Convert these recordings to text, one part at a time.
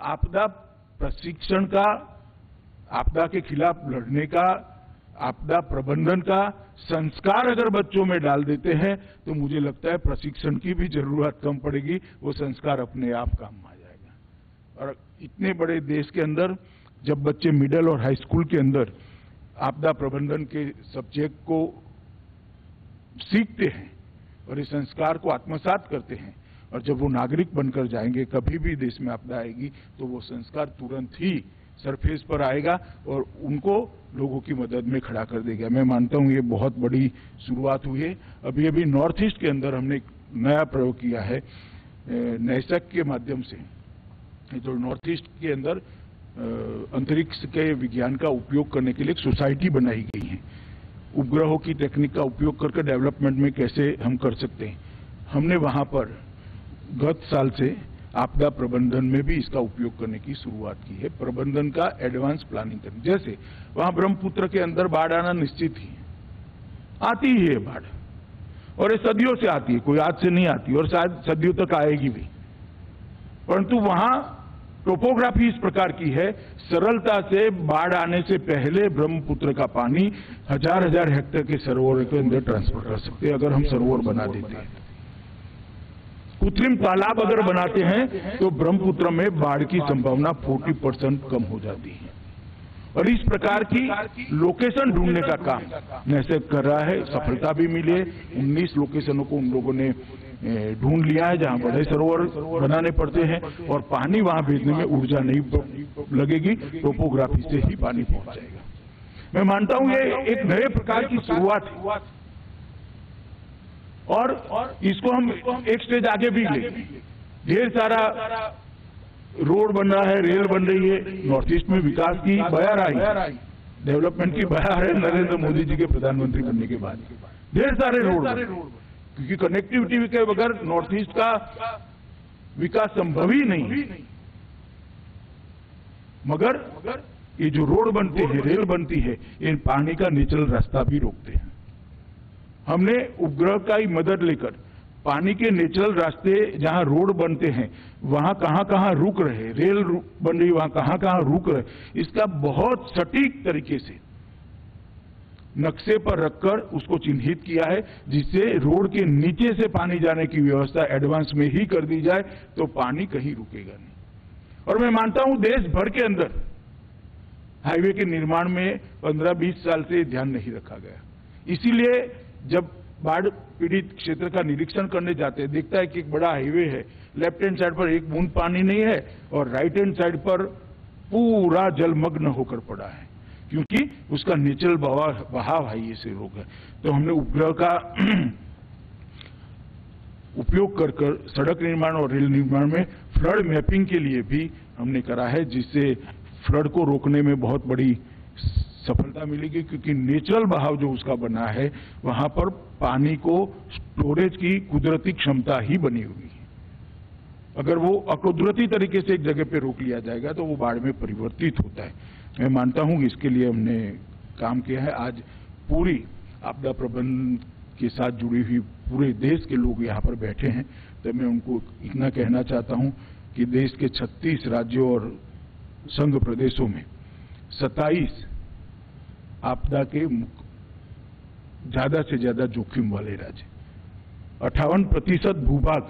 आपदा प्रशिक्षण का, आपदा के खिलाफ लड़ने का, आपदा प्रबंधन का संस्कार अगर बच्चों में डाल देते हैं तो मुझे लगता है प्रशिक्षण की भी जरूरत कम पड़ेगी, वो संस्कार अपने आप काम आ जाएगा। और इतने बड़े देश के अंदर जब बच्चे मिडिल और हाई स्कूल के अंदर आपदा प्रबंधन के सब्जेक्ट को सीखते हैं और इस संस्कार को आत्मसात करते हैं, और जब वो नागरिक बनकर जाएंगे, कभी भी देश में आपदा आएगी तो वो संस्कार तुरंत ही सरफेस पर आएगा और उनको लोगों की मदद में खड़ा कर देगा। मैं मानता हूं ये बहुत बड़ी शुरुआत हुई है। अभी अभी नॉर्थ ईस्ट के अंदर हमने एक नया प्रयोग किया है नैसक के माध्यम से। जो नॉर्थ ईस्ट के अंदर अंतरिक्ष के विज्ञान का उपयोग करने के लिए एक सोसाइटी बनाई गई है। उपग्रहों की टेक्निक का उपयोग करके डेवलपमेंट में कैसे हम कर सकते हैं, हमने वहां पर गत साल से आपदा प्रबंधन में भी इसका उपयोग करने की शुरुआत की है। प्रबंधन का एडवांस प्लानिंग करना, जैसे वहां ब्रह्मपुत्र के अंदर बाढ़ आना निश्चित ही आती ही है बाढ़, और ये सदियों से आती है, कोई आज से नहीं आती और शायद सदियों तक आएगी भी। परंतु वहां टोपोग्राफी इस प्रकार की है, सरलता से बाढ़ आने से पहले ब्रह्मपुत्र का पानी हजार हजार हेक्टेयर के सरोवर के अंदर ट्रांसफर कर सकते हैं अगर हम सरोवर बना देते हैं। कृत्रिम तालाब अगर बनाते हैं तो ब्रह्मपुत्र में बाढ़ की संभावना 40% कम हो जाती है। और इस प्रकार की लोकेशन ढूंढने का काम नैसैक कर रहा है, सफलता भी मिली है। 19 लोकेशनों को उन लोगों ने ढूंढ लिया है जहां बड़े सरोवर बनाने पड़ते हैं और पानी वहां भेजने में ऊर्जा नहीं लगेगी, टोपोग्राफी से ही पानी पहुंच जाएगा। मैं मानता हूं ये एक नए प्रकार की शुरुआत है और इसको हम एक स्टेज आगे भी ले। ढेर सारा रोड बन रहा है, रेल बन रही है, नॉर्थ ईस्ट में विकास की बयार आई, डेवलपमेंट की बयार है नरेंद्र मोदी जी के प्रधानमंत्री बनने के बाद। ढेर सारे रोड, क्योंकि कनेक्टिविटी के बगैर नॉर्थ ईस्ट का विकास संभव ही नहीं। मगर ये जो रोड बनते हैं, रेल बनती है, इन पानी का नेचुरल रास्ता भी रोकते हैं। हमने उपग्रह का ही मदद लेकर पानी के नेचुरल रास्ते जहां रोड बनते हैं वहां कहां रुक रहे, रेल बन रही वहां कहां रुक रहे, इसका बहुत सटीक तरीके से नक्शे पर रखकर उसको चिन्हित किया है, जिससे रोड के नीचे से पानी जाने की व्यवस्था एडवांस में ही कर दी जाए तो पानी कहीं रुकेगा नहीं। और मैं मानता हूं देश भर के अंदर हाईवे के निर्माण में 15-20 साल से ध्यान नहीं रखा गया। इसीलिए जब बाढ़ पीड़ित क्षेत्र का निरीक्षण करने जाते हैं, देखता है कि एक बड़ा हाईवे है, लेफ्ट हैंड साइड पर एक बूंद पानी नहीं है और राइट हैंड साइड पर पूरा जलमग्न होकर पड़ा है, क्योंकि उसका नेचुरल बहाव हाईवे से रोक है। तो हमने उपग्रह का उपयोग कर सड़क निर्माण और रेल निर्माण में फ्लड मैपिंग के लिए भी हमने करा है, जिससे फ्लड को रोकने में बहुत बड़ी सफलता मिलेगी, क्योंकि नेचुरल बहाव जो उसका बना है वहां पर पानी को स्टोरेज की कुदरती क्षमता ही बनी हुई है। अगर वो अकुदरती तरीके से एक जगह पे रोक लिया जाएगा तो वो बाढ़ में परिवर्तित होता है। मैं मानता हूं कि इसके लिए हमने काम किया है। आज पूरी आपदा प्रबंधन के साथ जुड़ी हुई पूरे देश के लोग यहाँ पर बैठे हैं, तो मैं उनको इतना कहना चाहता हूं कि देश के 36 राज्यों और संघ प्रदेशों में 27 आपदा के ज्यादा से ज्यादा जोखिम वाले राज्य, 58% भूभाग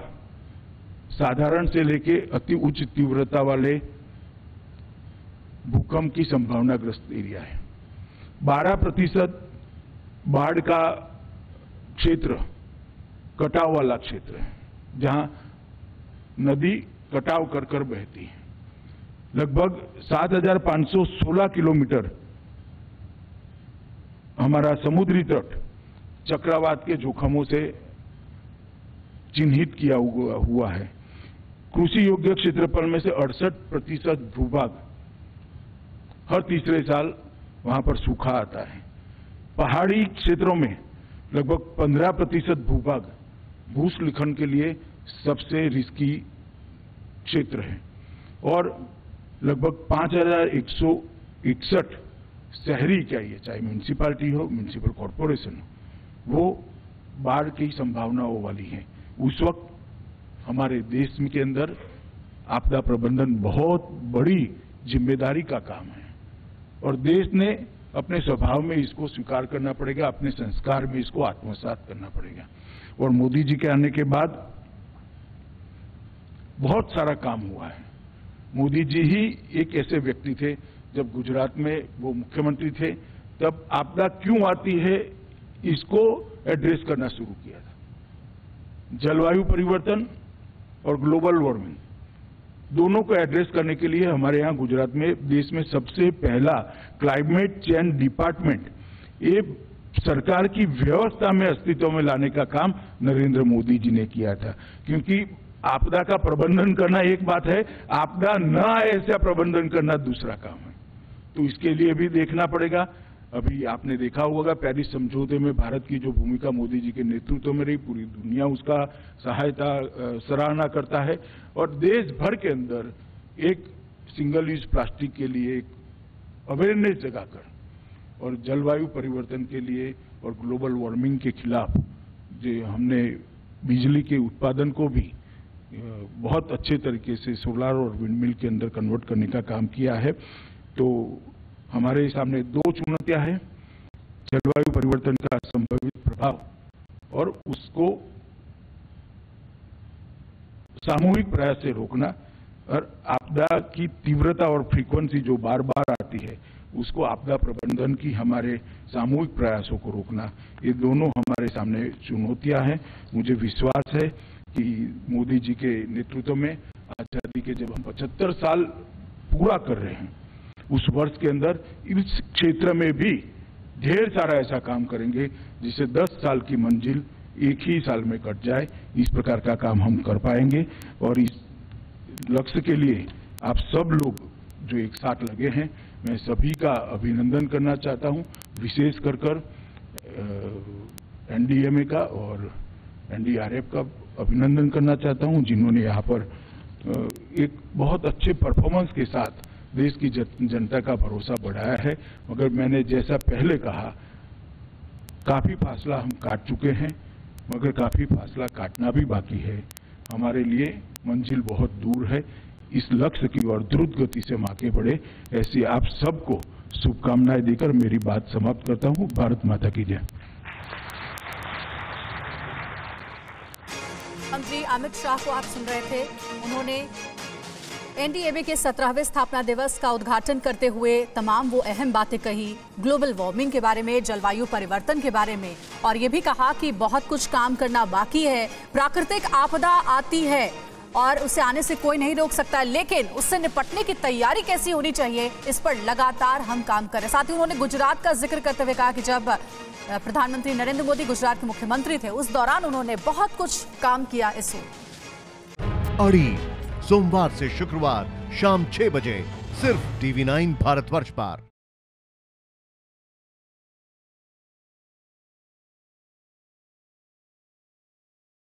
साधारण से लेके अति उच्च तीव्रता वाले भूकंप की संभावनाग्रस्त एरिया है, 12% बाढ़ का क्षेत्र कटाव वाला क्षेत्र है, जहां नदी कटाव कर बहती है। लगभग 7,516 किलोमीटर हमारा समुद्री तट चक्रवात के जोखमों से चिन्हित किया हुआ है। कृषि योग्य क्षेत्रफल में से 68% भूभाग हर तीसरे साल वहां पर सूखा आता है। पहाड़ी क्षेत्रों में लगभग 15% भूभाग भूस्खलन के लिए सबसे रिस्की क्षेत्र है और लगभग 5,161 शहरी चाहिए, चाहे म्यूनिसिपैलिटी हो, म्यूनिसिपल कॉरपोरेशन हो, वो बाढ़ की संभावनाओं वाली है। उस वक्त हमारे देश के अंदर आपदा प्रबंधन बहुत बड़ी जिम्मेदारी का काम है और देश ने अपने स्वभाव में इसको स्वीकार करना पड़ेगा, अपने संस्कार में इसको आत्मसात करना पड़ेगा। और मोदी जी के आने के बाद बहुत सारा काम हुआ है। मोदी जी ही एक ऐसे व्यक्ति थे, जब गुजरात में वो मुख्यमंत्री थे तब आपदा क्यों आती है इसको एड्रेस करना शुरू किया था। जलवायु परिवर्तन और ग्लोबल वार्मिंग दोनों को एड्रेस करने के लिए हमारे यहाँ गुजरात में देश में सबसे पहला क्लाइमेट चेंज डिपार्टमेंट ये सरकार की व्यवस्था में अस्तित्व में लाने का काम नरेंद्र मोदी जी ने किया था। क्योंकि आपदा का प्रबंधन करना एक बात है, आपदा न आए ऐसा प्रबंधन करना दूसरा काम है। तो इसके लिए भी देखना पड़ेगा। अभी आपने देखा होगा पेरिस समझौते में भारत की जो भूमिका मोदी जी के नेतृत्व में रही, पूरी दुनिया उसका सराहना करता है और देश भर के अंदर एक सिंगल यूज प्लास्टिक के लिए एक अवेयरनेस जगाकर और जलवायु परिवर्तन के लिए और ग्लोबल वार्मिंग के खिलाफ जो हमने बिजली के उत्पादन को भी बहुत अच्छे तरीके से सोलर और विंडमिल के अंदर कन्वर्ट करने का काम किया है। तो हमारे सामने दो चुनौतियां हैं, जलवायु परिवर्तन का संभावित प्रभाव और उसको सामूहिक प्रयास से रोकना और आपदा की तीव्रता और फ्रीक्वेंसी जो बार बार आती है उसको आपदा प्रबंधन की हमारे सामूहिक प्रयासों को रोकना, ये दोनों हमारे सामने चुनौतियां हैं। मुझे विश्वास है कि मोदी जी के नेतृत्व में आजादी के जब हम 75 साल पूरा कर रहे हैं उस वर्ष के अंदर इस क्षेत्र में भी ढेर सारा ऐसा काम करेंगे जिसे 10 साल की मंजिल एक ही साल में कट जाए। इस प्रकार का काम हम कर पाएंगे और इस लक्ष्य के लिए आप सब लोग जो एक साथ लगे हैं, मैं सभी का अभिनंदन करना चाहता हूं, विशेष कर एनडीएमए का और एनडीआरएफ का अभिनंदन करना चाहता हूं, जिन्होंने यहाँ पर एक बहुत अच्छे परफॉर्मेंस के साथ देश की जनता का भरोसा बढ़ाया है। मगर मैंने जैसा पहले कहा, काफी फासला हम काट चुके हैं, मगर काफी फासला काटना भी बाकी है। हमारे लिए मंजिल बहुत दूर है। इस लक्ष्य की ओर द्रुत गति से हम आगे बढ़े, ऐसी आप सबको शुभकामनाएं देकर मेरी बात समाप्त करता हूं। भारत माता की जय। मंत्री अमित शाह को आप सुन रहे थे। उन्होंने एनडीएमए के 17वें स्थापना दिवस का उद्घाटन करते हुए तमाम वो अहम बातें कही, ग्लोबल वार्मिंग के बारे में, जलवायु परिवर्तन के बारे में, और ये भी कहा कि बहुत कुछ काम करना बाकी है। प्राकृतिक आपदा आती है और उसे आने से कोई नहीं रोक सकता, लेकिन उससे निपटने की तैयारी कैसी होनी चाहिए, इस पर लगातार हम काम कर रहे हैं। साथ ही उन्होंने गुजरात का जिक्र करते हुए कहा कि जब प्रधानमंत्री नरेंद्र मोदी गुजरात के मुख्यमंत्री थे उस दौरान उन्होंने बहुत कुछ काम किया। इस अड़ी सोमवार से शुक्रवार शाम 6 बजे सिर्फ TV9 भारतवर्ष पर।